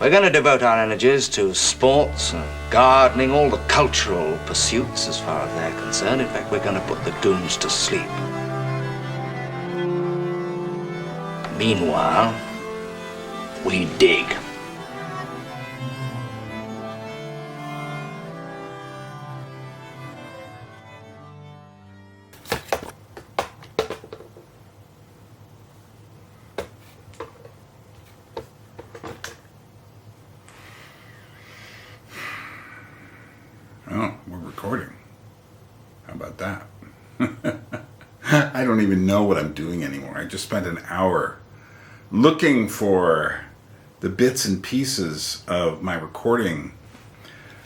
We're going to devote our energies to sports and gardening, all the cultural pursuits as far as they're concerned. In fact, we're going to put the goons to sleep. Meanwhile, we dig. Oh, we're recording. How about that? I don't even know what I'm doing anymore. I just spent an hour looking for the bits and pieces of my recording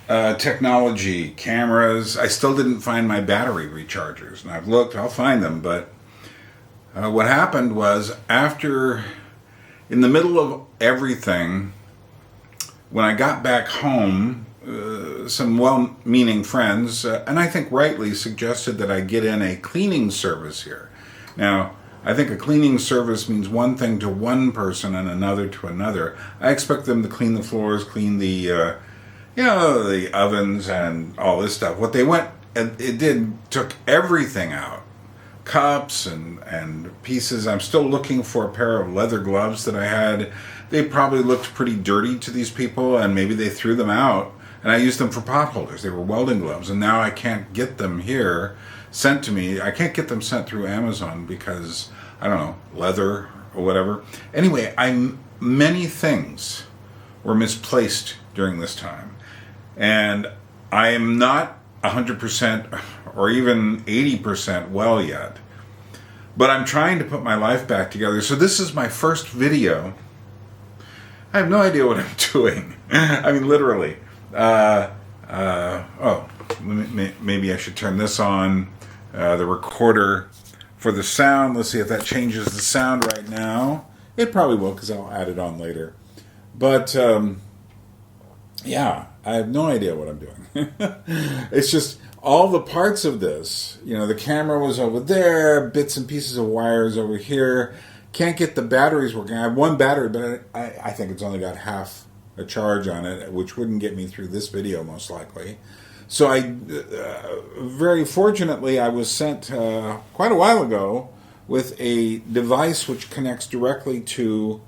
technology, cameras. I still didn't find my battery rechargers. And I've looked, I'll find them, but what happened was in the middle of everything, when I got back home, some well-meaning friends, and I think rightly, suggested that I get in a cleaning service here. Now, I think a cleaning service means one thing to one person and another to another. I expect them to clean the floors, clean the ovens and all this stuff. What they took everything out. Cups and pieces. I'm still looking for a pair of leather gloves that I had. They probably looked pretty dirty to these people, and maybe they threw them out. And I used them for pot holders. They were welding gloves, and now I can't get them here sent to me. I can't get them sent through Amazon because, I don't know, leather or whatever. Anyway, many things were misplaced during this time. And I am not 100% or even 80% well yet. But I'm trying to put my life back together. So this is my first video. I have no idea what I'm doing. I mean, literally. Maybe I should turn this on, the recorder for the sound. Let's see if that changes the sound right now. It probably will, because I'll add it on later. But, yeah, I have no idea what I'm doing. It's just all the parts of this. The camera was over there, bits and pieces of wires over here. Can't get the batteries working. I have one battery, but I think it's only got half a charge on it, which wouldn't get me through this video most likely. So very fortunately, I was sent quite a while ago with a device which connects directly to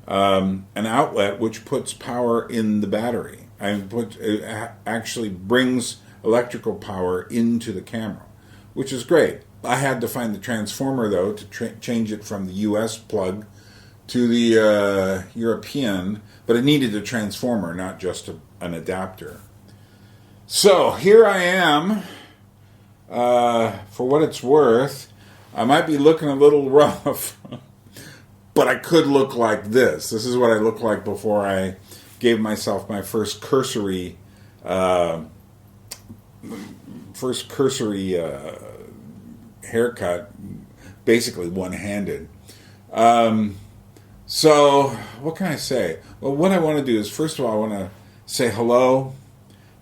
an outlet which puts power in the battery. It actually brings electrical power into the camera, which is great. I had to find the transformer, though, to change it from the US plug to the European, but it needed a transformer, not just an adapter. So here I am. For what it's worth, I might be looking a little rough, but I could look like this. This is what I looked like before I gave myself my first cursory haircut, basically one-handed. So, what can I say? Well, what I want to do is, first of all, I want to say hello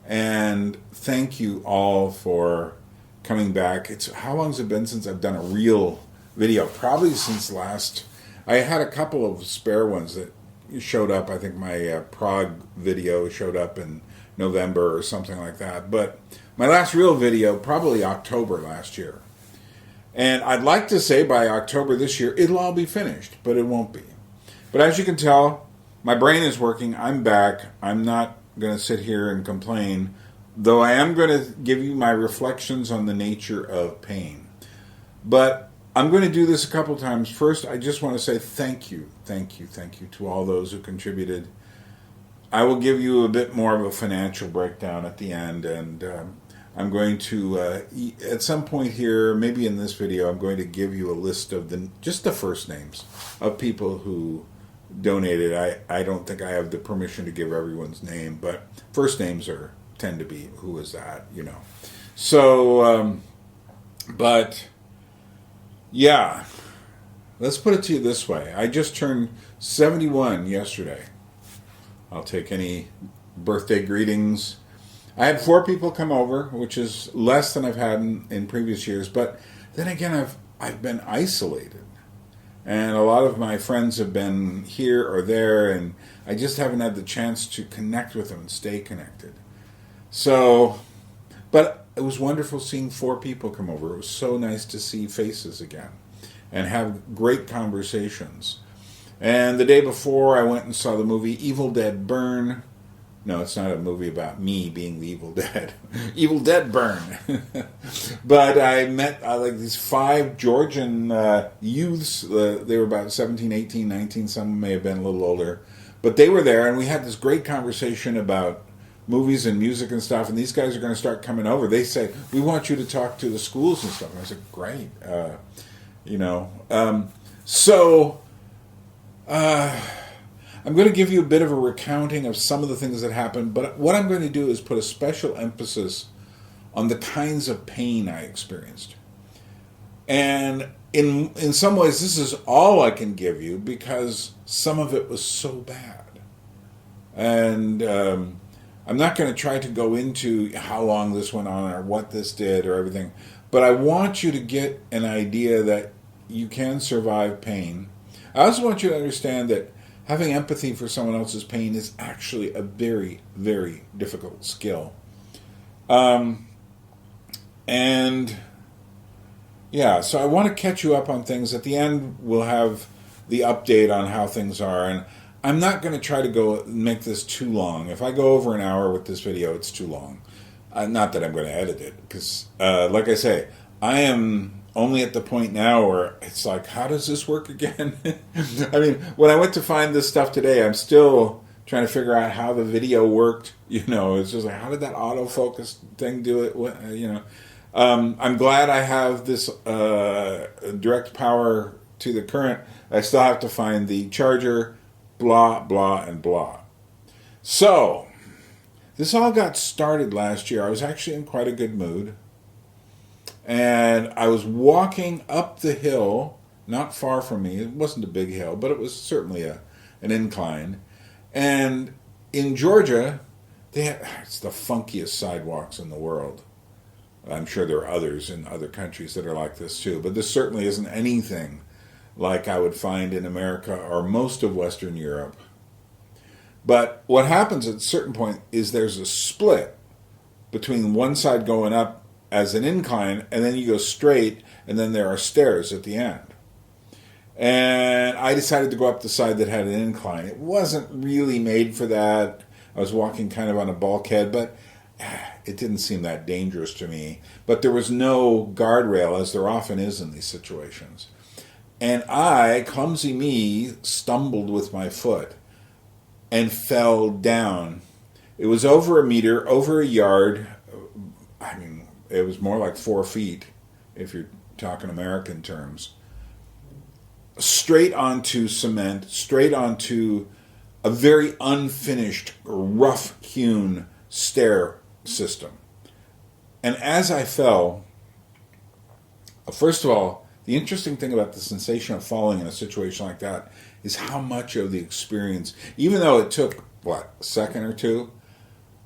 and thank you all for coming back. How long has it been since I've done a real video? Probably since I had a couple of spare ones that showed up. I think my Prague video showed up in November or something like that. But my last real video, probably October last year. And I'd like to say by October this year, it'll all be finished, but it won't be. But as you can tell, my brain is working. I'm back. I'm not going to sit here and complain, though I am going to give you my reflections on the nature of pain. But I'm going to do this a couple times. First, I just want to say thank you to all those who contributed. I will give you a bit more of a financial breakdown at the end, and I'm going to, at some point here, maybe in this video, I'm going to give you a list of just the first names of people who donated. I don't think I have the permission to give everyone's name, but first names tend to be, who is that, So, but, yeah, let's put it to you this way. I just turned 71 yesterday. I'll take any birthday greetings. I had 4 people come over, which is less than I've had in previous years, but then again, I've been isolated. And a lot of my friends have been here or there, and I just haven't had the chance to connect with them and stay connected. So, but it was wonderful seeing 4 people come over. It was so nice to see faces again and have great conversations. And the day before, I went and saw the movie Evil Dead Byrne. No, it's not a movie about me being the Evil Dead. Evil Dead Byrne. But I met like these 5 Georgian youths. They were about 17, 18, 19. Some may have been a little older. But they were there, and we had this great conversation about movies and music and stuff. And these guys are going to start coming over. They say, we want you to talk to the schools and stuff. And I said, great. I'm going to give you a bit of a recounting of some of the things that happened, but what I'm going to do is put a special emphasis on the kinds of pain I experienced. And in some ways, this is all I can give you because some of it was so bad. And I'm not going to try to go into how long this went on or what this did or everything, but I want you to get an idea that you can survive pain. I also want you to understand that having empathy for someone else's pain is actually a very, very difficult skill. So I want to catch you up on things. At the end, we'll have the update on how things are. And I'm not going to try to go make this too long. If I go over an hour with this video, it's too long. Not that I'm going to edit it, because, like I say, I am only at the point now where it's like, how does this work again? I mean, when I went to find this stuff today, I'm still trying to figure out how the video worked. It's just like, how did that autofocus thing do it? I'm glad I have this direct power to the current. I still have to find the charger, blah, blah, and blah. So, this all got started last year. I was actually in quite a good mood. And I was walking up the hill, not far from me. It wasn't a big hill, but it was certainly an incline. And in Georgia, it's the funkiest sidewalks in the world. I'm sure there are others in other countries that are like this too, but this certainly isn't anything like I would find in America or most of Western Europe. But what happens at a certain point is there's a split between one side going up as an incline, and then you go straight, and then there are stairs at the end. And I decided to go up the side that had an incline. It wasn't really made for that. I was walking kind of on a bulkhead, but it didn't seem that dangerous to me. But there was no guardrail, as there often is in these situations. And I, clumsy me, stumbled with my foot and fell down. It was over a meter, over a yard. I mean, it was more like 4 feet, if you're talking American terms. Straight onto cement, straight onto a very unfinished, rough-hewn stair system. And as I fell, first of all, the interesting thing about the sensation of falling in a situation like that is how much of the experience, even though it took, a second or two,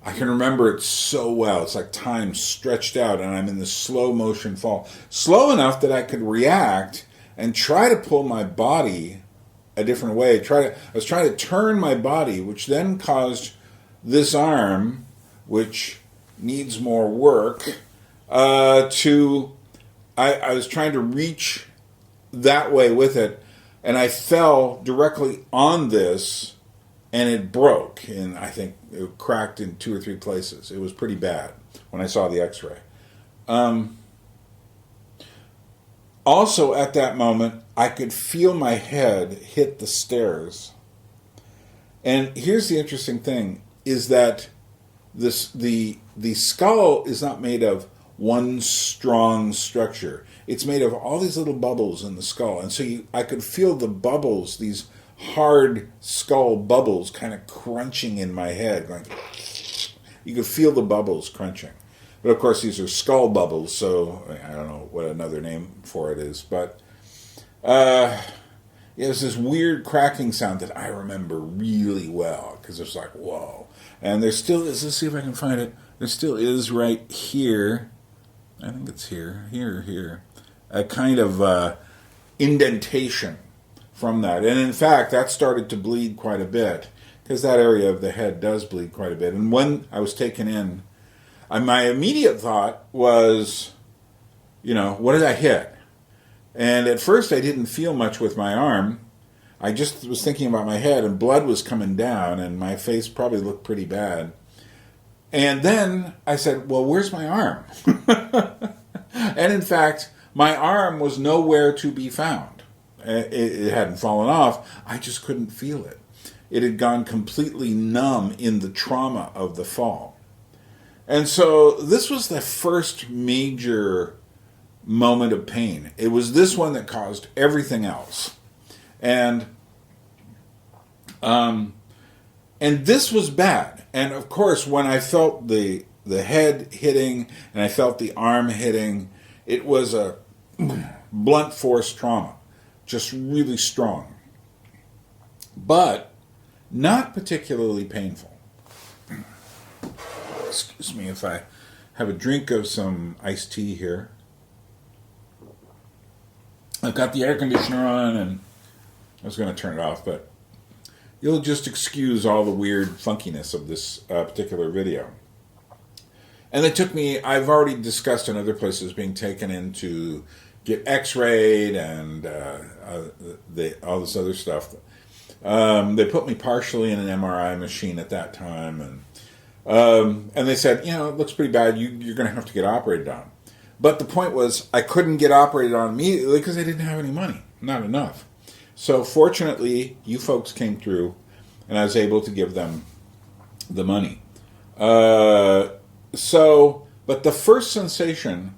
I can remember it so well. It's like time stretched out, and I'm in this slow motion fall. Slow enough that I could react and try to pull my body a different way. I was trying to turn my body, which then caused this arm, which needs more work, I was trying to reach that way with it, and I fell directly on this, and it broke, and I think it cracked in 2 or 3 places. It was pretty bad when I saw the x-ray. Also, at that moment, I could feel my head hit the stairs. And here's the interesting thing, is that the skull is not made of one strong structure. It's made of all these little bubbles in the skull. And so I could feel the bubbles, these hard skull bubbles kind of crunching in my head. Going, you could feel the bubbles crunching. But of course these are skull bubbles, so I don't know what another name for it is. But it was this weird cracking sound that I remember really well, because it was like, whoa. And there still is, let's see if I can find it, there still is right here, I think it's here, a kind of indentation from that. And in fact, that started to bleed quite a bit, because that area of the head does bleed quite a bit. And when I was taken in, my immediate thought was, what did I hit? And at first I didn't feel much with my arm. I just was thinking about my head, and blood was coming down, and my face probably looked pretty bad. And then I said, well, where's my arm? And in fact, my arm was nowhere to be found. It hadn't fallen off. I just couldn't feel it. It had gone completely numb in the trauma of the fall. And so this was the first major moment of pain. It was this one that caused everything else. And this was bad. And of course, when I felt the head hitting and I felt the arm hitting, it was a blunt force trauma, just really strong, but not particularly painful. Excuse me if I have a drink of some iced tea here. I've got the air conditioner on, and I was going to turn it off, but you'll just excuse all the weird funkiness of this particular video. And they took me, I've already discussed in other places, being taken in to get x-rayed and all this other stuff. They put me partially in an MRI machine at that time, and they said, it looks pretty bad, you're going to have to get operated on. But the point was, I couldn't get operated on immediately because I didn't have any money, not enough. So fortunately, you folks came through, and I was able to give them the money. But the first sensation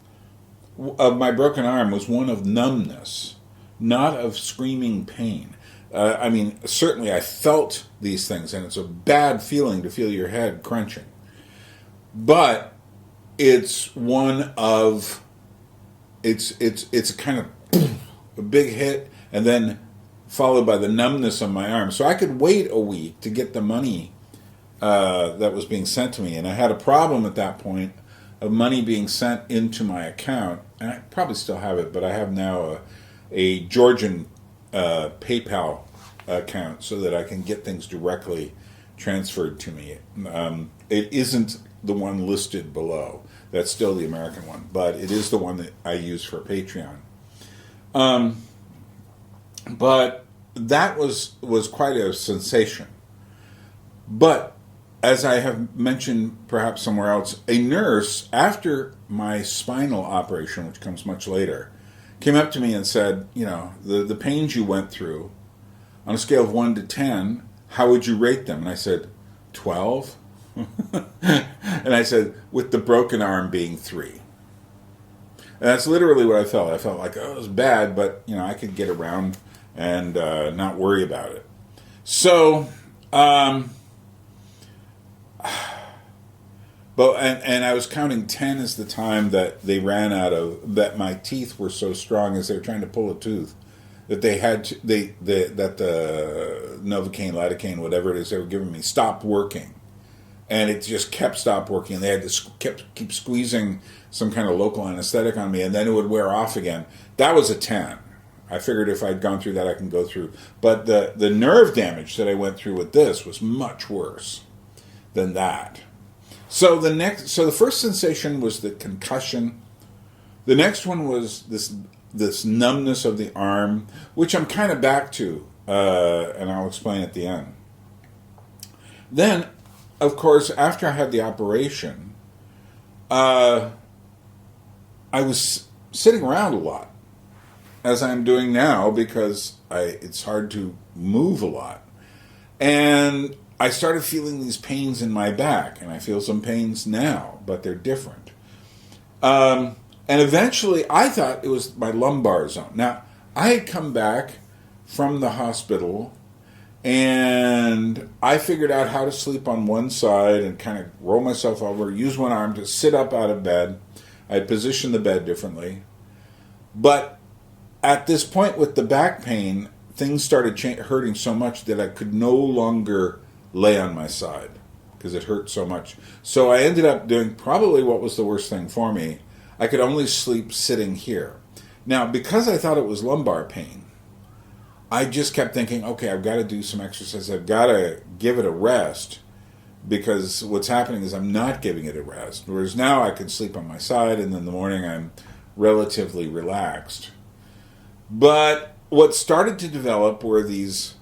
of my broken arm was one of numbness, not of screaming pain. Certainly I felt these things, and it's a bad feeling to feel your head crunching. But it's one of, it's a kind of a big hit, and then followed by the numbness on my arm. So I could wait a week to get the money that was being sent to me. And I had a problem at that point of money being sent into my account. And I probably still have it, but I have now a Georgian PayPal account so that I can get things directly transferred to me. It isn't the one listed below. That's still the American one, but it is the one that I use for Patreon. But that was quite a sensation. But as I have mentioned perhaps somewhere else, a nurse, after my spinal operation, which comes much later, came up to me and said, the pains you went through, on a scale of 1 to 10, how would you rate them? And I said, 12? And I said, with the broken arm being 3. And that's literally what I felt. I felt like, it was bad, but, I could get around and not worry about it. So, and I was counting 10 as the time that they ran out of, that my teeth were so strong as they were trying to pull a tooth, that they had to, that the Novocaine, lidocaine, whatever it is they were giving me, stopped working. And it just stopped working. They had to keep squeezing some kind of local anesthetic on me, and then it would wear off again. That was a 10. I figured if I'd gone through that, I can go through. But the nerve damage that I went through with this was much worse than that. So the first sensation was the concussion. The next one was this numbness of the arm, which I'm kind of back to, and I'll explain at the end. Then, of course, after I had the operation, I was sitting around a lot, as I'm doing now, because it's hard to move a lot. And I started feeling these pains in my back, and I feel some pains now, but they're different. And eventually, I thought it was my lumbar zone. Now, I had come back from the hospital, and I figured out how to sleep on one side and kind of roll myself over, use one arm to sit up out of bed. I had positioned the bed differently. But at this point with the back pain, things started hurting so much that I could no longer lay on my side because it hurt so much. So I ended up doing probably what was the worst thing for me. I could only sleep sitting here. Now, because I thought it was lumbar pain, I just kept thinking, okay, I've got to do some exercise. I've got to give it a rest, because what's happening is I'm not giving it a rest. Whereas now I can sleep on my side, and in the morning I'm relatively relaxed. But what started to develop were these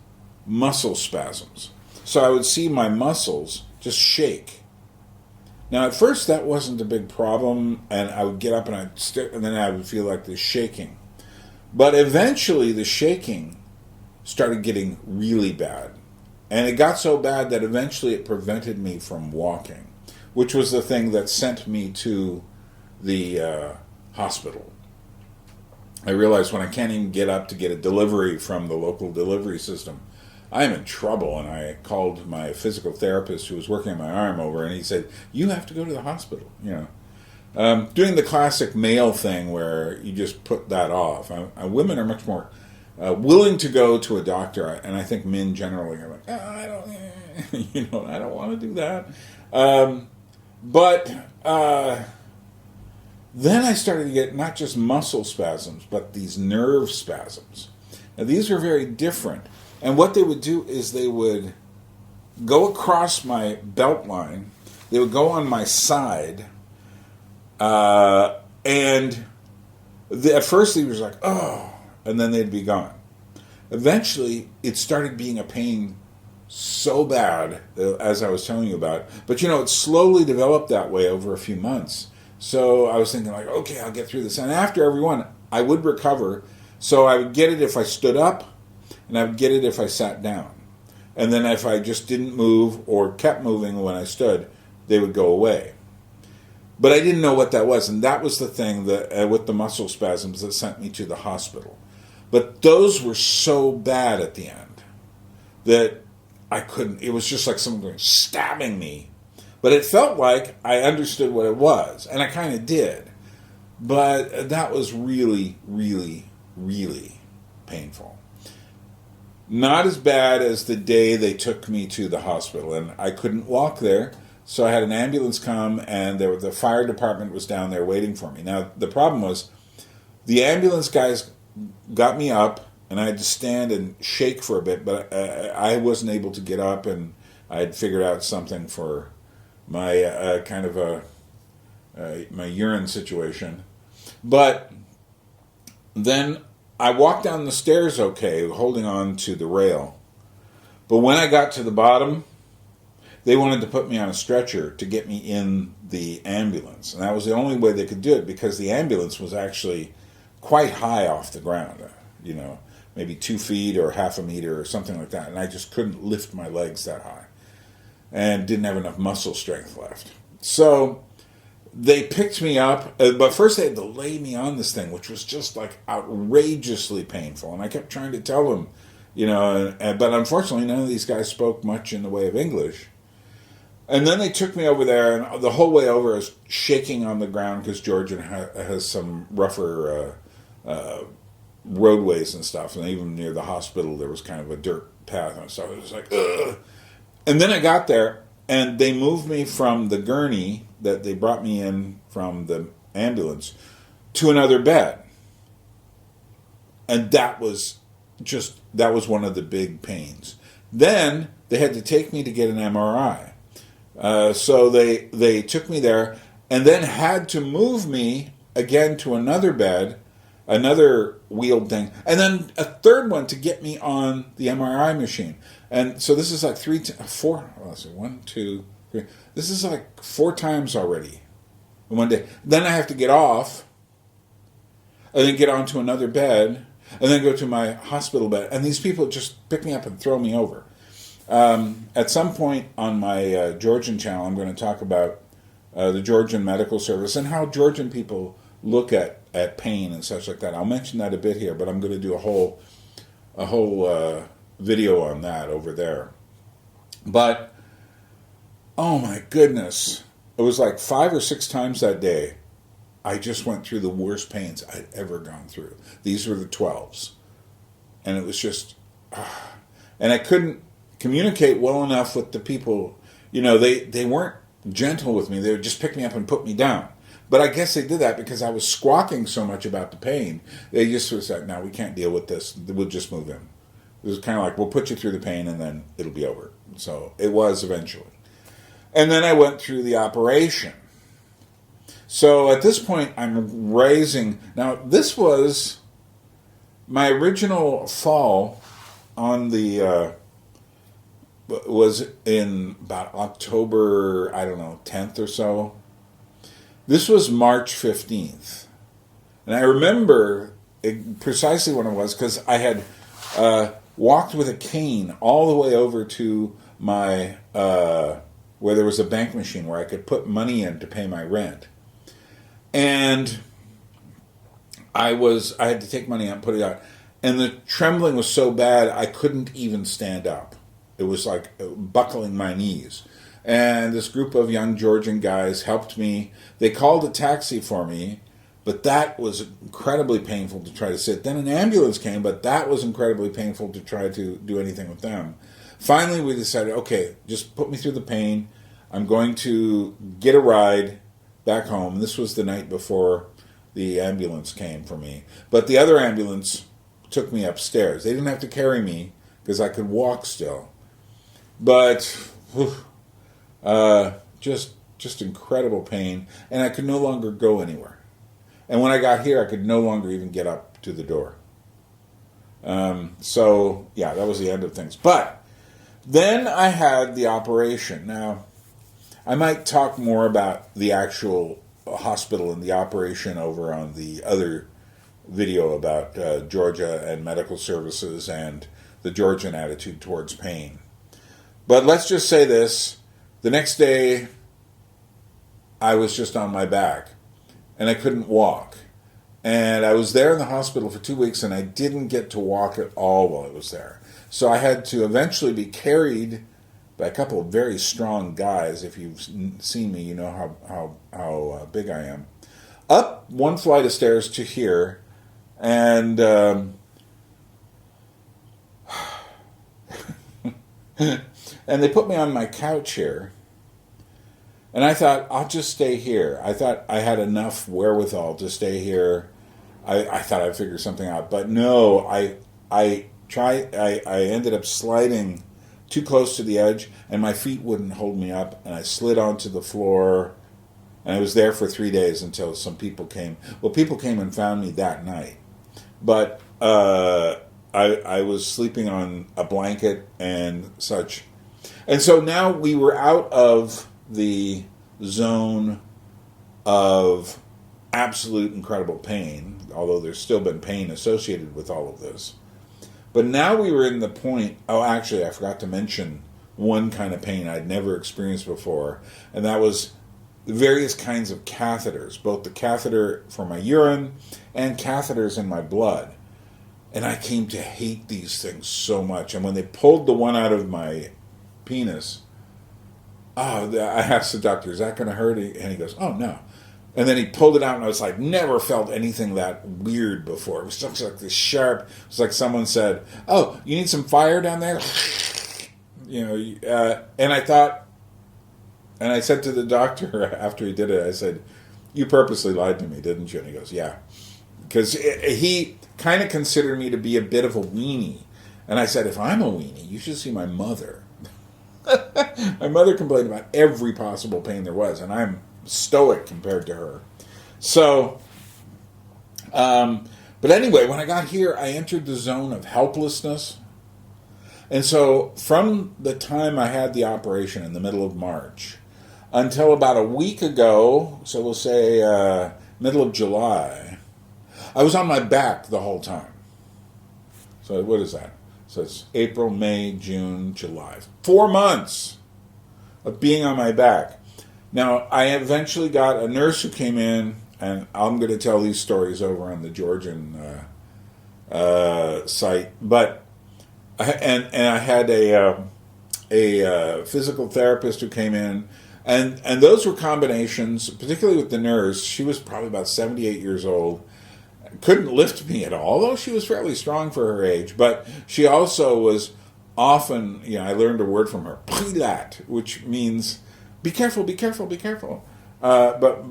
muscle spasms. So I would see my muscles just shake. Now at first that wasn't a big problem, and I would get up and and then I would feel like this shaking. But eventually the shaking started getting really bad. And it got so bad that eventually it prevented me from walking, which was the thing that sent me to the hospital. I realized when I can't even get up to get a delivery from the local delivery system, I'm in trouble. And I called my physical therapist who was working on my arm over, and he said, you have to go to the hospital. Doing the classic male thing where you just put that off. Women are much more willing to go to a doctor, and I think men generally are like, I don't want to do that. Then I started to get not just muscle spasms, but these nerve spasms. Now these are very different. And what they would do is they would go across my belt line, they would go on my side, and at first he was like, oh, and then they'd be gone. Eventually, it started being a pain so bad, as I was telling you about. But it slowly developed that way over a few months. So I was thinking like, okay, I'll get through this. And after every one, I would recover. So I would get it if I stood up, and I would get it if I sat down. And then if I just didn't move or kept moving when I stood, they would go away. But I didn't know what that was. And that was the thing that with the muscle spasms that sent me to the hospital. But those were so bad at the end that I couldn't. It was just like someone stabbing me. But it felt like I understood what it was. And I kind of did. But that was really, really, really painful. Not as bad as the day they took me to the hospital. And I couldn't walk there. So I had an ambulance come, and the fire department was down there waiting for me. Now, the problem was the ambulance guys got me up, and I had to stand and shake for a bit, but I wasn't able to get up, and I had figured out something for my my urine situation. But then I walked down the stairs okay, holding on to the rail. But when I got to the bottom, they wanted to put me on a stretcher to get me in the ambulance. And that was the only way they could do it, because the ambulance was actually quite high off the ground, maybe 2 feet or half a meter or something like that. And I just couldn't lift my legs that high and didn't have enough muscle strength left. So they picked me up, but first they had to lay me on this thing, which was just like outrageously painful. And I kept trying to tell them, but unfortunately none of these guys spoke much in the way of English. And then they took me over there, and the whole way over I was shaking on the ground because Georgia has some rougher roadways and stuff, and even near the hospital there was kind of a dirt path, and so I was like, ugh. And then I got there, and they moved me from the gurney that they brought me in from the ambulance to another bed. And that was one of the big pains. Then they had to take me to get an MRI. So they took me there, and then had to move me again to another bed, another wheeled thing, and then a third one to get me on the MRI machine. And so this is like 1, 2, 3. This is like 4 times already in one day. Then I have to get off, and then get onto another bed, and then go to my hospital bed. And these people just pick me up and throw me over. At some point on my Georgian channel, I'm going to talk about the Georgian medical service and how Georgian people look at pain and such like that. I'll mention that a bit here, but I'm going to do a whole video on that over there. But oh my goodness, it was like 5 or 6 times that day I just went through the worst pains I'd ever gone through. These were the 12s, and it was just and I couldn't communicate well enough with the people. They weren't gentle with me. They would just pick me up and put me down. But I guess they did that because I was squawking so much about the pain. They just sort of said, no, we can't deal with this. We'll just move him. It was kind of like, we'll put you through the pain and then it'll be over. So it was eventually. And then I went through the operation. So at this point, I'm raising. Now, this was my original fall on the, was in about October, I don't know, 10th or so. This was March 15th. And I remember precisely when it was, because I had walked with a cane all the way over to my, where there was a bank machine where I could put money in to pay my rent. And I had to take money out and put it out. And the trembling was so bad, I couldn't even stand up. It was like buckling my knees. And this group of young Georgian guys helped me. They called a taxi for me, but that was incredibly painful to try to sit. Then an ambulance came, but that was incredibly painful to try to do anything with them. Finally, we decided, okay, just put me through the pain. I'm going to get a ride back home. This was the night before the ambulance came for me. But the other ambulance took me upstairs. They didn't have to carry me because I could walk still. But just incredible pain, and I could no longer go anywhere. And when I got here, I could no longer even get up to the door. So, yeah, that was the end of things. But then I had the operation. Now, I might talk more about the actual hospital and the operation over on the other video about Georgia and medical services and the Georgian attitude towards pain. But let's just say this. The next day, I was just on my back, and I couldn't walk. And I was there in the hospital for 2 weeks, and I didn't get to walk at all while I was there. So I had to eventually be carried by a couple of very strong guys. If you've seen me, you know how big I am. Up one flight of stairs to here, and and they put me on my couch here. And I thought, I'll just stay here. I thought I had enough wherewithal to stay here. I thought I'd figure something out. But no, I ended up sliding too close to the edge, and my feet wouldn't hold me up, and I slid onto the floor, and I was there for 3 days until some people came. Well, people came and found me that night. But I was sleeping on a blanket and such. And so now we were out of the zone of absolute incredible pain, although there's still been pain associated with all of this. But now we were in the point, actually I forgot to mention one kind of pain I'd never experienced before, and that was the various kinds of catheters, both the catheter for my urine and catheters in my blood. And I came to hate these things so much. And when they pulled the one out of my penis, I asked the doctor, is that going to hurt? And he goes, oh, no. And then he pulled it out, and I was like, never felt anything that weird before. It was just like this sharp, it was like someone said, oh, you need some fire down there? And I thought, and I said to the doctor after he did it, I said, you purposely lied to me, didn't you? And he goes, yeah. Because he kind of considered me to be a bit of a weenie. And I said, if I'm a weenie, you should see my mother. My mother complained about every possible pain there was, and I'm stoic compared to her. So, but anyway, when I got here, I entered the zone of helplessness. And so from the time I had the operation in the middle of March until about a week ago, so we'll say middle of July, I was on my back the whole time. So what is that? So it's April, May, June, July. 4 months of being on my back. Now, I eventually got a nurse who came in, and I'm going to tell these stories over on the Georgian site. But I had a physical therapist who came in, and those were combinations, particularly with the nurse. She was probably about 78 years old. Couldn't lift me at all, although she was fairly strong for her age. But she also was often, I learned a word from her, prilat, which means be careful, be careful, be careful. But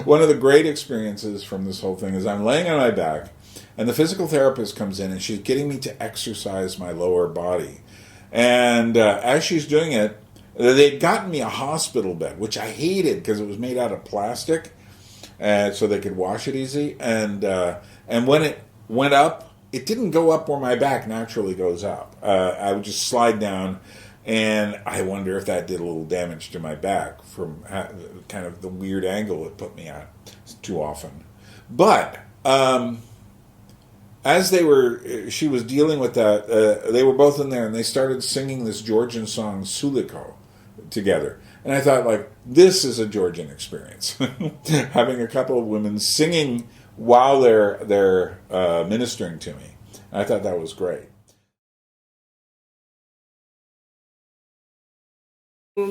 one of the great experiences from this whole thing is I'm laying on my back, And the physical therapist comes in, and she's getting me to exercise my lower body. And as she's doing it, they'd gotten me a hospital bed, which I hated because it was made out of plastic, so they could wash it easy. And when it went up, it didn't go up where my back naturally goes up. I would just slide down, and I wonder if that did a little damage to my back from kind of the weird angle it put me at too often. But as she was dealing with that, they were both in there, and they started singing this Georgian song, Suliko, together. And I thought, like, this is a Georgian experience. Having a couple of women singing while they're ministering to me. And I thought that was great. But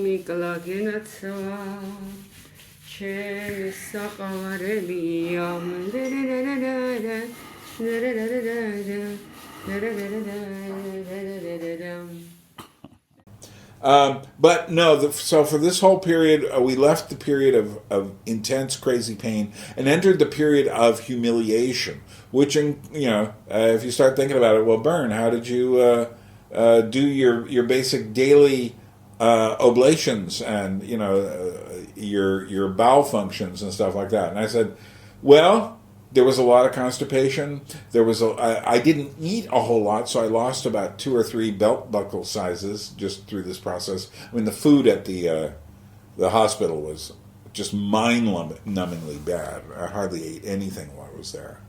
no, so for this whole period, we left the period of intense, crazy pain and entered the period of humiliation, which, if you start thinking about it, well, Byrne, how did you do your basic daily oblations and, your bowel functions and stuff like that? And I said, well, there was a lot of constipation. I didn't eat a whole lot, so I lost about 2 or 3 belt buckle sizes just through this process. I mean, the food at the hospital was just mind-numbingly bad. I hardly ate anything while I was there.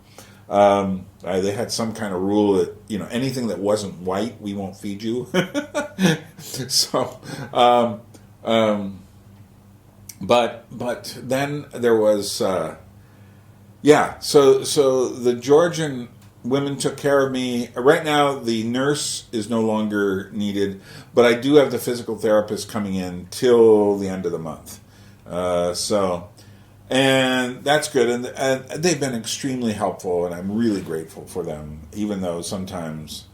They had some kind of rule that, anything that wasn't white, we won't feed you. So, but then there was, so the Georgian women took care of me. Right now, the nurse is no longer needed, but I do have the physical therapist coming in till the end of the month. And that's good, and they've been extremely helpful, and I'm really grateful for them, even though sometimes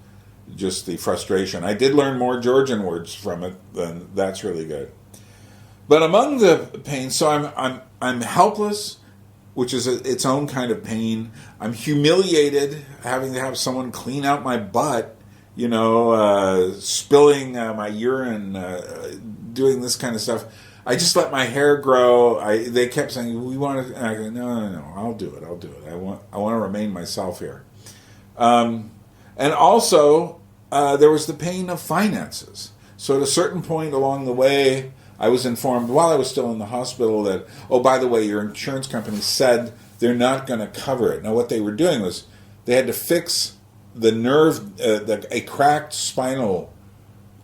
just the frustration. I did learn more Georgian words from it, and that's really good. But among the pain, so I'm helpless, which is its own kind of pain. I'm humiliated, having to have someone clean out my butt, spilling my urine, doing this kind of stuff. I just let my hair grow. They kept saying, we want to, and I go, no, I'll do it. I want to remain myself here. And also, there was the pain of finances. So at a certain point along the way, I was informed while I was still in the hospital that, oh, by the way, your insurance company said they're not going to cover it. Now, what they were doing was they had to fix the nerve, a cracked spinal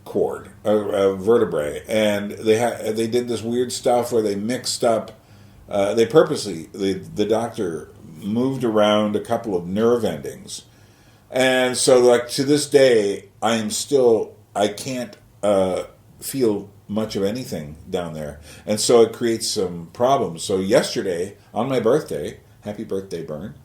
cord, vertebrae, and they did this weird stuff where they mixed up. They purposely, the doctor moved around a couple of nerve endings, and so like to this day, I can't feel much of anything down there, and so it creates some problems. So yesterday, on my birthday, happy birthday, Byrne,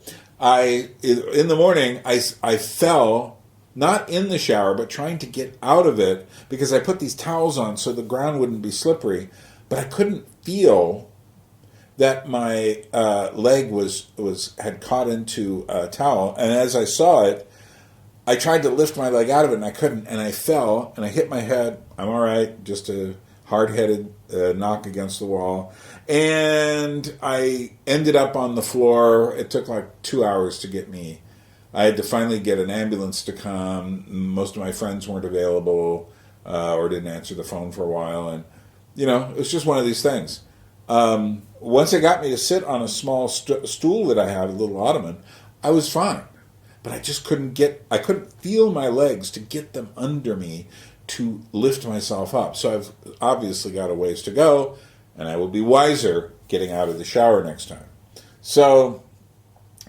in the morning, I fell, not in the shower, but trying to get out of it, because I put these towels on so the ground wouldn't be slippery, but I couldn't feel that my leg had caught into a towel, and as I saw it, I tried to lift my leg out of it, and I couldn't, and I fell, and I hit my head. I'm all right, just a hard-headed knock against the wall, and I ended up on the floor. It took like 2 hours to get me. I had to finally get an ambulance to come. Most of my friends weren't available or didn't answer the phone for a while, and it was just one of these things. Once they got me to sit on a small stool that I have, a little ottoman, I was fine. But I just couldn't feel my legs to get them under me to lift myself up. So I've obviously got a ways to go, and I will be wiser getting out of the shower next time. So,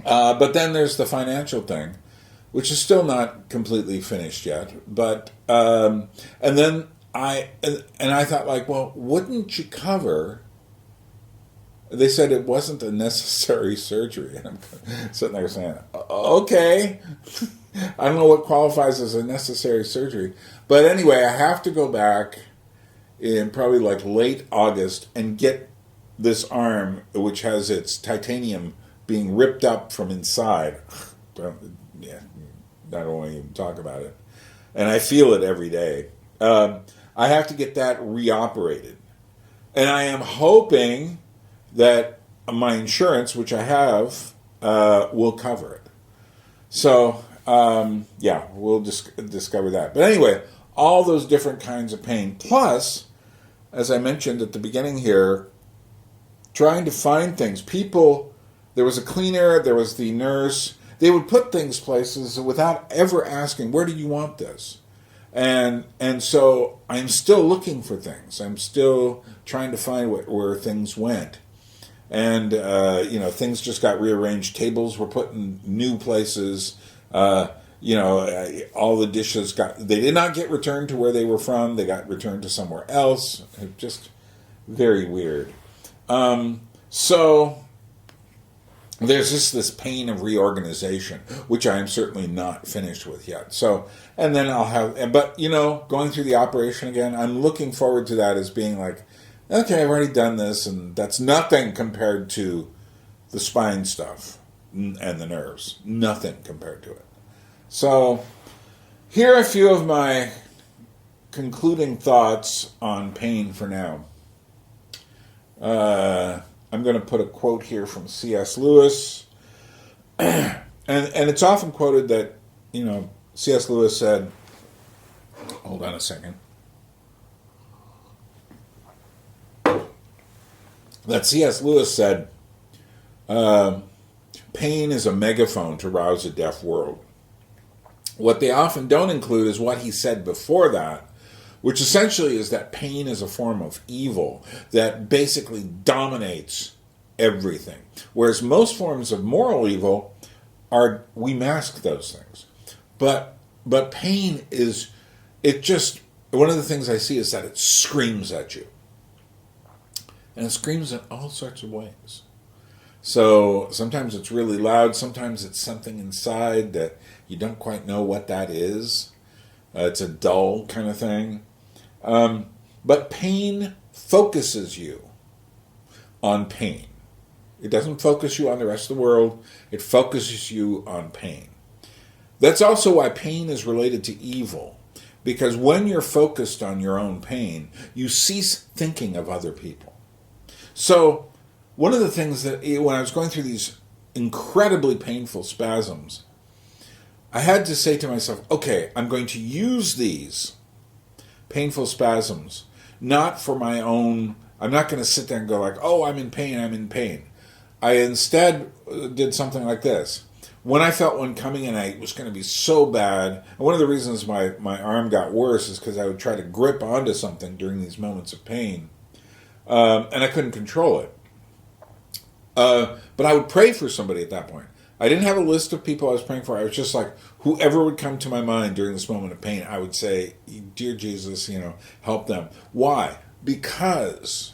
but then there's the financial thing, which is still not completely finished yet. But, and then I thought, like, well, wouldn't you cover... They said it wasn't a necessary surgery. And I'm sitting there saying, okay. I don't know what qualifies as a necessary surgery. But anyway, I have to go back in probably like late August and get this arm, which has its titanium being ripped up from inside. Yeah, I don't want to even talk about it. And I feel it every day. I have to get that reoperated. And I am hoping that my insurance, which I have, will cover it. So, yeah, we'll discover that. But anyway, all those different kinds of pain. Plus, as I mentioned at the beginning here, trying to find things. People, there was a cleaner, there was the nurse. They would put things places without ever asking, where do you want this? And so I'm still looking for things. I'm still trying to find where things went. And, things just got rearranged. Tables were put in new places. All the dishes they did not get returned to where they were from. They got returned to somewhere else. Just very weird. So there's just this pain of reorganization, which I am certainly not finished with yet. So, and then going through the operation again, I'm looking forward to that as being like, okay, I've already done this, and that's nothing compared to the spine stuff and the nerves. Nothing compared to it. So, here are a few of my concluding thoughts on pain for now. I'm going to put a quote here from C.S. Lewis. and it's often quoted that, C.S. Lewis said, hold on a second. That C.S. Lewis said, pain is a megaphone to rouse a deaf world. What they often don't include is what he said before that, which essentially is that pain is a form of evil that basically dominates everything. Whereas most forms of moral evil we mask those things. But pain is, one of the things I see is that it screams at you. And it screams in all sorts of ways. So sometimes it's really loud, sometimes it's something inside that you don't quite know what that is. It's a dull kind of thing. But pain focuses you on pain. It doesn't focus you on the rest of the world. It focuses you on pain. That's also why pain is related to evil. Because when you're focused on your own pain, you cease thinking of other people. So one of the things that, when I was going through these incredibly painful spasms, I had to say to myself, okay, I'm going to use these painful spasms, not for my own, I'm not going to sit there and go like, oh, I'm in pain. I instead did something like this. When I felt one coming and it was going to be so bad, and one of the reasons my arm got worse is because I would try to grip onto something during these moments of pain, and I couldn't control it. But I would pray for somebody at that point. I didn't have a list of people I was praying for. I was just like, whoever would come to my mind during this moment of pain, I would say, dear Jesus, help them. Why? Because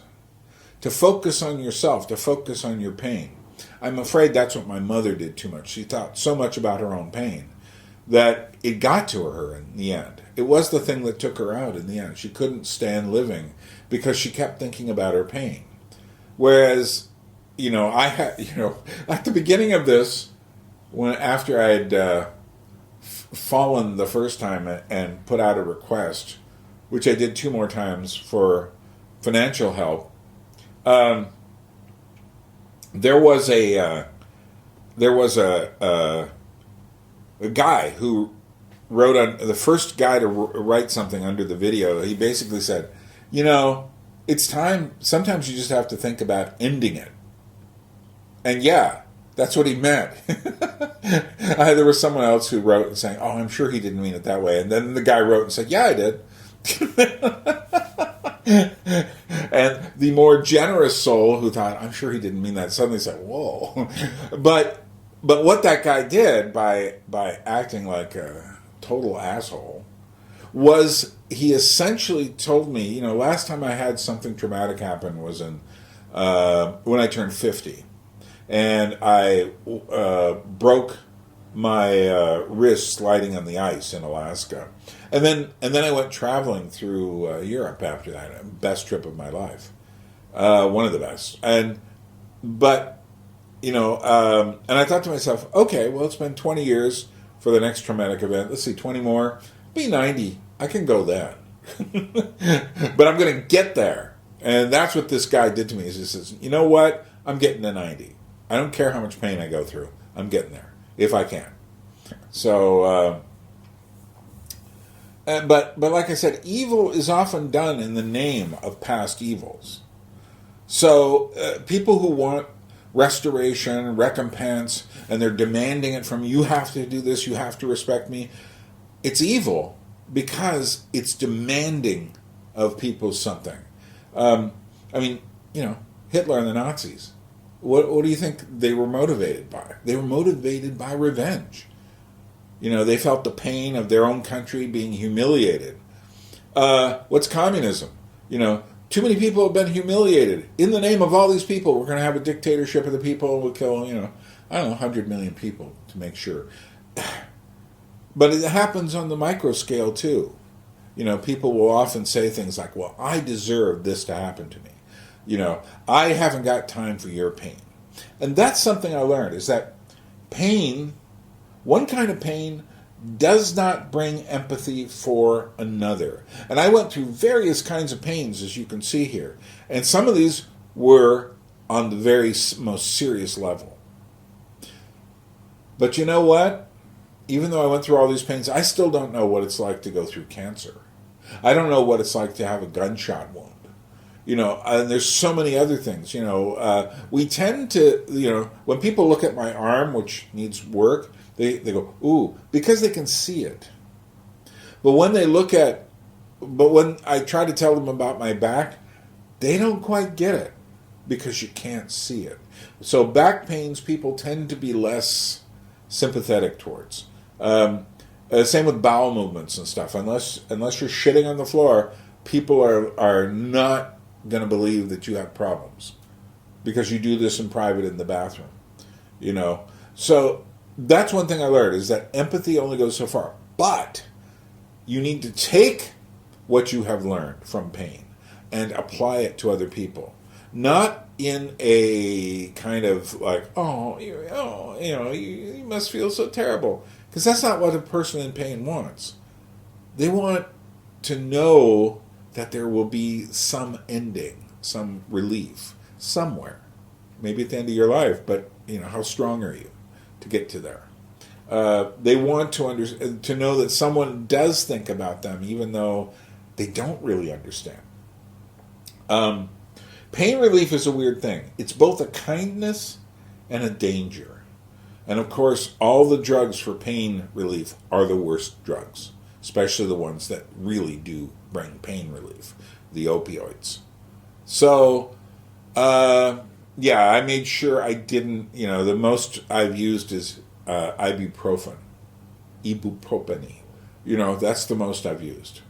to focus on yourself, to focus on your pain. I'm afraid that's what my mother did too much. She thought so much about her own pain that it got to her in the end. It was the thing that took her out in the end. She couldn't stand living because she kept thinking about her pain. Whereas, I had, at the beginning of this, after I had fallen the first time and put out a request, which I did 2 more times for financial help, there was a guy who wrote on the first guy to write something under the video. He basically said, it's time. Sometimes you just have to think about ending it. And yeah, that's what he meant. There was someone else who wrote and saying, oh, I'm sure he didn't mean it that way. And then the guy wrote and said, yeah, I did. And the more generous soul who thought, I'm sure he didn't mean that, suddenly said, whoa. But what that guy did by acting like a total asshole was he essentially told me, last time I had something traumatic happen was when I turned 50. And I broke my wrist sliding on the ice in Alaska. And then I went traveling through Europe after that. Best trip of my life. One of the best. But And I thought to myself, okay, well, it's been 20 years for the next traumatic event. Let's see, 20 more, be 90. I can go then. But I'm going to get there. And that's what this guy did to me. He says, you know what? I'm getting to 90. I don't care how much pain I go through. I'm getting there, if I can. So, but like I said, evil is often done in the name of past evils. So people who want restoration, recompense, and they're demanding it from you, have to do this, you have to respect me. It's evil because it's demanding of people something. Hitler and the Nazis, what do you think they were motivated by? They were motivated by revenge. They felt the pain of their own country being humiliated. What's communism? Too many people have been humiliated. In the name of all these people, we're going to have a dictatorship of the people, and we'll kill, 100 million people to make sure. But it happens on the micro scale, too. People will often say things like, well, I deserve this to happen to me. I haven't got time for your pain. And that's something I learned, is that pain, one kind of pain, does not bring empathy for another. And I went through various kinds of pains, as you can see here. And some of these were on the very most serious level. But you know what? Even though I went through all these pains, I still don't know what it's like to go through cancer. I don't know what it's like to have a gunshot wound. And there's so many other things. We tend to, when people look at my arm, which needs work, they go, ooh, because they can see it. But when I try to tell them about my back, they don't quite get it because you can't see it. So back pains, people tend to be less sympathetic towards. Same with bowel movements and stuff. Unless you're shitting on the floor, people are not going to believe that you have problems because you do this in private in the bathroom. So that's one thing I learned, is that empathy only goes so far. But you need to take what you have learned from pain and apply it to other people. Not in a kind of like, you must feel so terrible. Because that's not what a person in pain wants. They want to know that there will be some ending, some relief, somewhere. Maybe at the end of your life, but how strong are you to get to there? They want to know that someone does think about them, even though they don't really understand. Pain relief is a weird thing. It's both a kindness and a danger. And of course, all the drugs for pain relief are the worst drugs, especially the ones that really do bring pain relief, the opioids. So, I made sure I didn't, the most I've used is ibuprofen. That's the most I've used.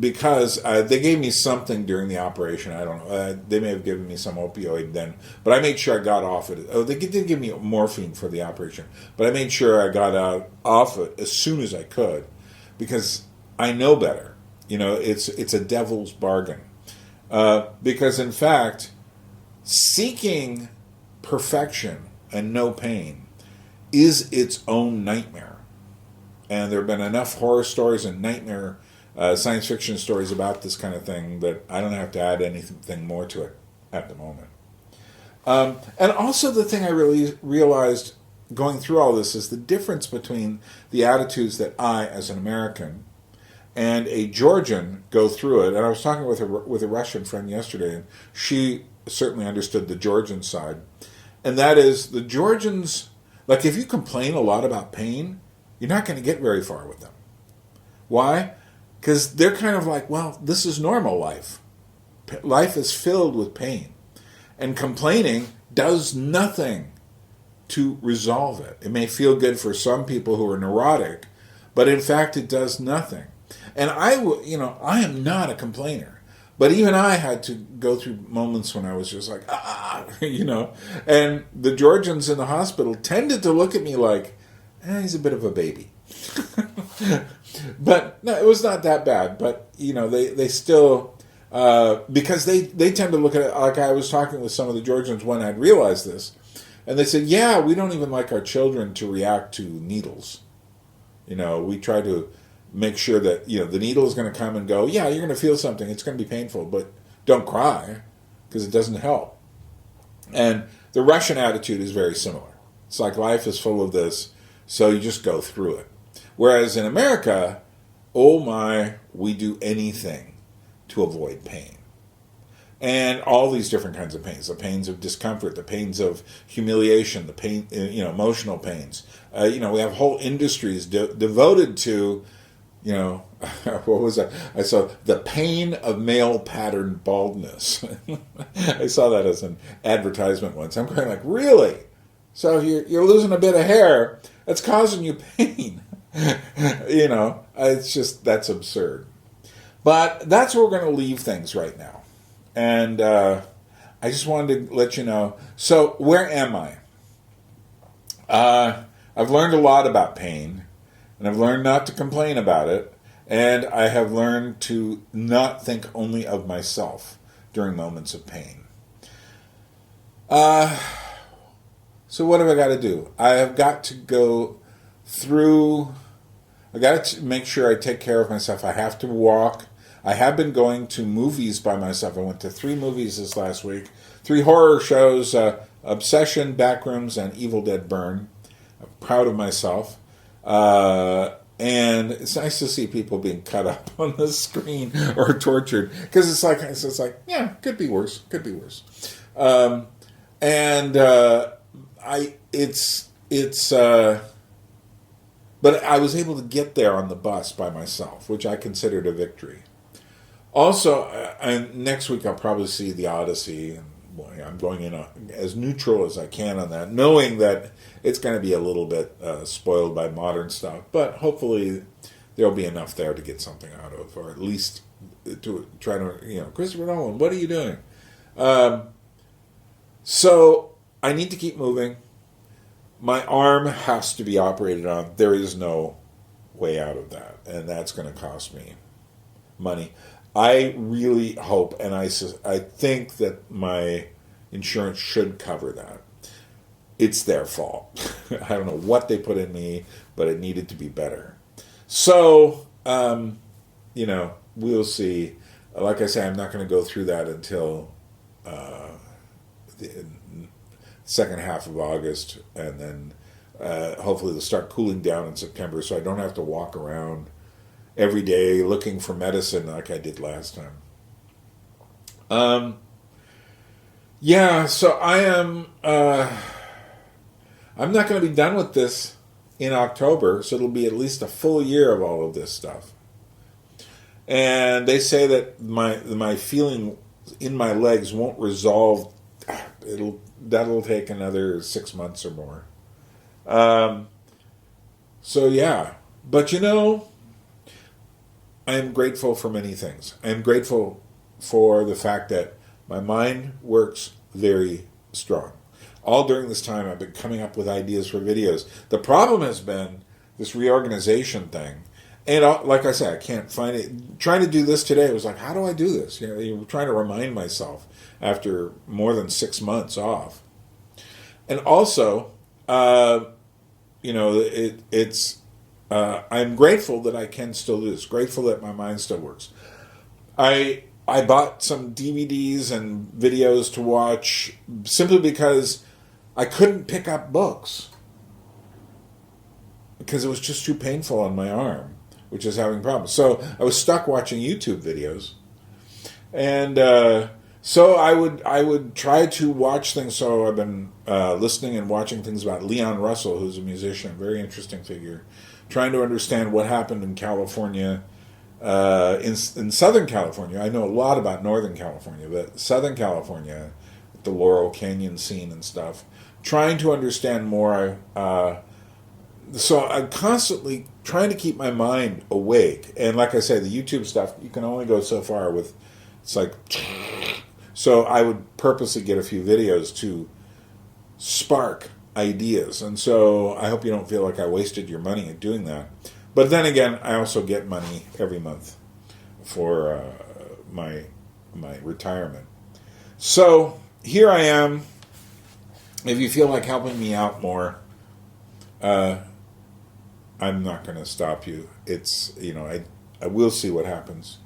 Because they gave me something during the operation. I don't know. They may have given me some opioid then. But I made sure I got off it. Oh, they did give me morphine for the operation. But I made sure I got off it as soon as I could. Because I know better. It's a devil's bargain. Because in fact, seeking perfection and no pain is its own nightmare. And there have been enough horror stories and nightmare science fiction stories about this kind of thing that I don't have to add anything more to it at the moment. And also the thing I really realized going through all this is the difference between the attitudes that I, as an American, and a Georgian go through it. And I was talking with a Russian friend yesterday, and she certainly understood the Georgian side. And that is, the Georgians, like if you complain a lot about pain, you're not going to get very far with them. Why? Because they're kind of like, well, this is normal life. Life is filled with pain. And complaining does nothing to resolve it. It may feel good for some people who are neurotic, but in fact it does nothing. And I am not a complainer. But even I had to go through moments when I was just like, And the Georgians in the hospital tended to look at me like, he's a bit of a baby. But no, it was not that bad. But they still because they tend to look at it like I was talking with some of the Georgians when I'd realized this. And they said, yeah, we don't even like our children to react to needles. We try to make sure that, the needle is going to come and go, yeah, you're going to feel something. It's going to be painful, but don't cry because it doesn't help. And the Russian attitude is very similar. It's like life is full of this, so you just go through it. Whereas in America, oh my, we do anything to avoid pain. And all these different kinds of pains, the pains of discomfort, the pains of humiliation, the pain, emotional pains. We have whole industries devoted to, what was that? I saw the pain of male pattern baldness. I saw that as an advertisement once. I'm going like, really? So if you're losing a bit of hair, that's causing you pain. It's just, that's absurd. But that's where we're going to leave things right now. And I just wanted to let you know. So where am I? I've learned a lot about pain, and I've learned not to complain about it, and I have learned to not think only of myself during moments of pain. So what have I got to do? I have got to go through, I got to make sure I take care of myself. I have to walk. I have been going to movies by myself. I went to 3 movies this last week. 3 horror shows, Obsession, Backrooms, and Evil Dead Byrne. I'm proud of myself. And it's nice to see people being cut up on the screen or tortured. Because it's like, yeah, could be worse. Could be worse. But I was able to get there on the bus by myself, which I considered a victory. Also, next week I'll probably see The Odyssey, and I'm going in as neutral as I can on that, knowing that it's going to be a little bit spoiled by modern stuff, but hopefully there'll be enough there to get something out of, or at least to try to, Christopher Nolan, what are you doing? So I need to keep moving. My arm has to be operated on. There is no way out of that, and that's going to cost me money. I really hope, and I think that my insurance should cover that. It's their fault. I don't know what they put in me, but it needed to be better. So, we'll see. Like I say, I'm not going to go through that until the second half of August, and then hopefully they'll start cooling down in September, so I don't have to walk around every day looking for medicine like I did last time. So I am. I'm not going to be done with this in October, so it'll be at least a full year of all of this stuff. And they say that my feeling in my legs won't resolve. That'll take another 6 months or more. So yeah, but I am grateful for many things. I am grateful for the fact that my mind works very strong. All during this time, I've been coming up with ideas for videos. The problem has been this reorganization thing. And like I said, I can't find it. Trying to do this today, was like, how do I do this? You're trying to remind myself after more than 6 months off. And also, I'm grateful that I can still do this. Grateful that my mind still works. I bought some DVDs and videos to watch simply because I couldn't pick up books because it was just too painful on my arm, which is having problems. So I was stuck watching YouTube videos, and so I would try to watch things. So I've been listening and watching things about Leon Russell, who's a musician, a very interesting figure, trying to understand what happened in California, in Southern California. I know a lot about Northern California, but Southern California, the Laurel Canyon scene and stuff, trying to understand more. So I'm constantly trying to keep my mind awake. And like I say, the YouTube stuff, you can only go so far with, it's like, so I would purposely get a few videos to spark ideas. And so I hope you don't feel like I wasted your money in doing that. But then again, I also get money every month for my retirement. So here I am. if you feel like helping me out more, I'm not going to stop you. It's, I will see what happens.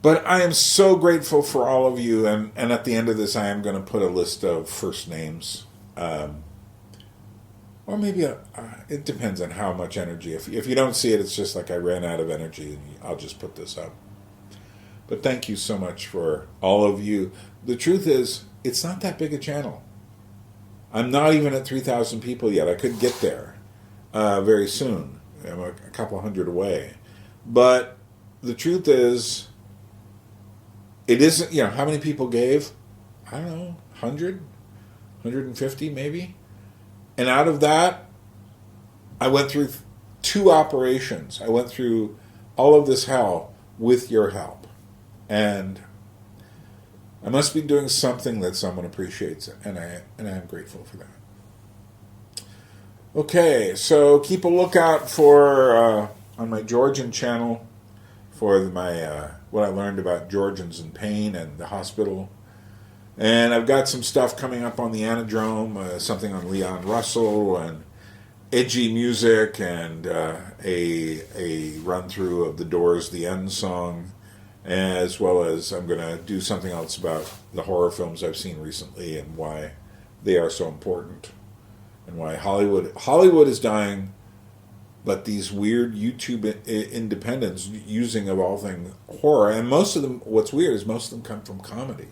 But I am so grateful for all of you, and at the end of this, I am going to put a list of first names. Or maybe it depends on how much energy. If you don't see it, it's just like I ran out of energy, and I'll just put this up. But thank you so much for all of you. The truth is, it's not that big a channel. I'm not even at 3,000 people yet. I could get there very soon. I'm a couple hundred away. But the truth is, it isn't, how many people gave? I don't know, 100? 150 maybe? And out of that, I went through 2 operations. I went through all of this hell with your help. And I must be doing something that someone appreciates, and I am grateful for that. Okay, so keep a lookout for on my Georgian channel for my what I learned about Georgians in pain and the hospital. And I've got some stuff coming up on the Anadrome, something on Leon Russell and edgy music, and a run through of the Doors' "The End Song," as well as I'm going to do something else about the horror films I've seen recently and why they are so important, and why Hollywood is dying, but these weird YouTube independents using, of all things, horror, and most of them, what's weird is most of them come from comedy.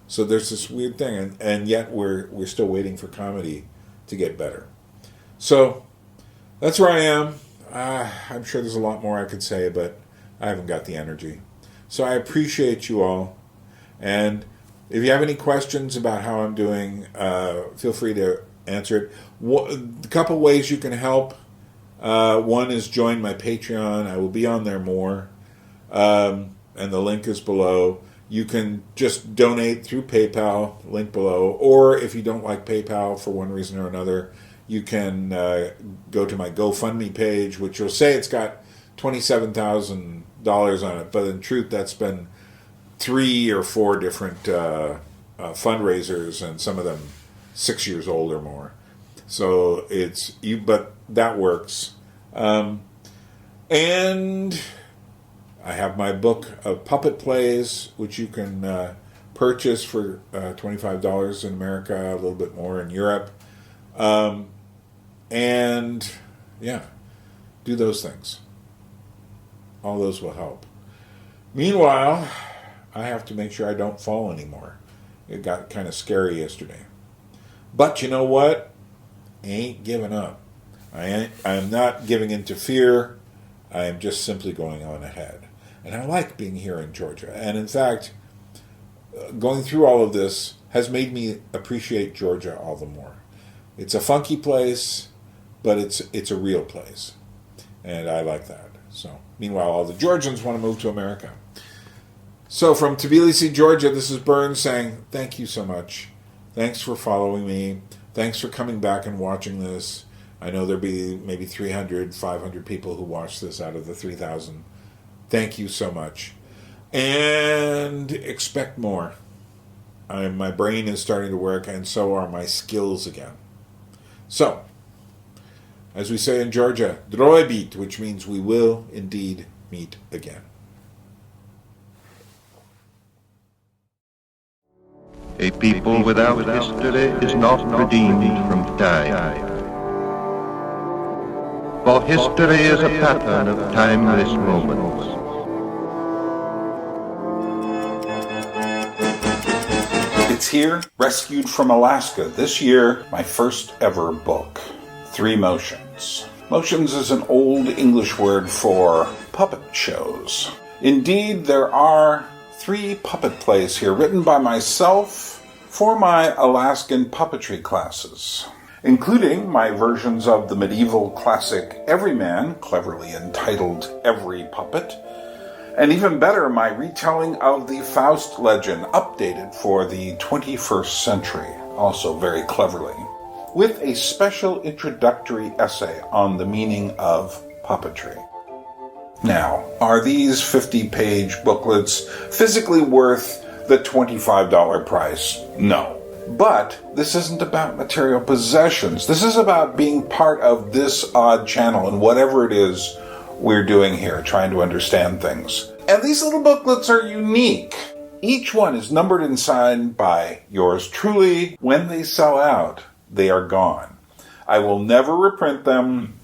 So there's this weird thing, and yet we're still waiting for comedy to get better. So that's where I am. I'm sure there's a lot more I could say, but I haven't got the energy. So I appreciate you all. And if you have any questions about how I'm doing, feel free to answer it. A couple ways you can help. One is join my Patreon. I will be on there more. And the link is below. You can just donate through PayPal, link below. Or if you don't like PayPal for one reason or another, you can go to my GoFundMe page, which will say it's got $27,000 on it. But in truth, that's been 3 or 4 different fundraisers, and some of them 6 years old or more. So but that works. And I have my book of puppet plays, which you can purchase for $25 in America, a little bit more in Europe. And yeah, do those things. All those will help. Meanwhile, I have to make sure I don't fall anymore. It got kind of scary yesterday. But you know what? I ain't giving up. I am not giving in to fear. I am just simply going on ahead. And I like being here in Georgia. And in fact, going through all of this has made me appreciate Georgia all the more. It's a funky place, but it's a real place. And I like that. So, meanwhile, all the Georgians want to move to America. So from Tbilisi, Georgia, this is Byrne saying thank you so much. Thanks for following me. Thanks for coming back and watching this. I know there'll be maybe 300, 500 people who watch this out of the 3,000. Thank you so much. And expect more. My brain is starting to work, and so are my skills again. So, as we say in Georgia, droibit, which means we will indeed meet again. A people without history is not redeemed from time. For history is a pattern of timeless moments. It's here, rescued from Alaska. This year, my first ever book, 3 Motions. Motions is an old English word for puppet shows. Indeed, there are 3 puppet plays here written by myself for my Alaskan puppetry classes, including my versions of the medieval classic Everyman, cleverly entitled Every Puppet, and even better, my retelling of the Faust legend, updated for the 21st century, also very cleverly, with a special introductory essay on the meaning of puppetry. Now, are these 50-page booklets physically worth the $25 price? No. But this isn't about material possessions. This is about being part of this odd channel and whatever it is we're doing here, trying to understand things. And these little booklets are unique. Each one is numbered and signed by yours truly. When they sell out, they are gone. I will never reprint them.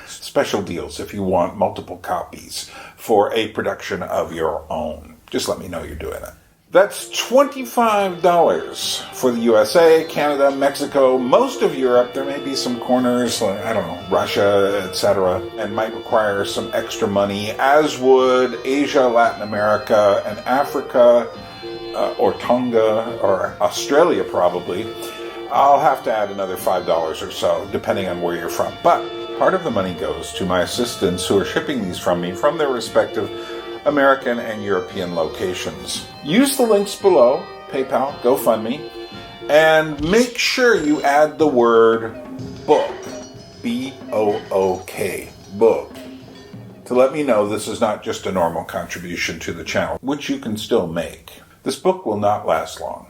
Special deals if you want multiple copies for a production of your own. Just let me know you're doing it. That's $25 for the USA, Canada, Mexico, most of Europe. There may be some corners, like, I don't know, Russia, etc., and might require some extra money, as would Asia, Latin America, and Africa, or Tonga, or Australia probably. I'll have to add another $5 or so, depending on where you're from. But part of the money goes to my assistants who are shipping these from me from their respective American and European locations. Use the links below, PayPal, GoFundMe, and make sure you add the word book, B-O-O-K, book, to let me know this is not just a normal contribution to the channel, which you can still make. This book will not last long.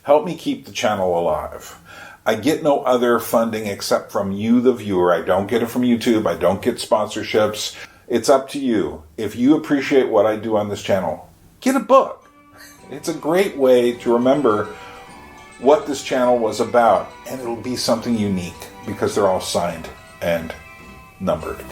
Help me keep the channel alive. I get no other funding except from you, the viewer. I don't get it from YouTube. I don't get sponsorships. It's up to you. If you appreciate what I do on this channel, get a book. It's a great way to remember what this channel was about, and it'll be something unique because they're all signed and numbered.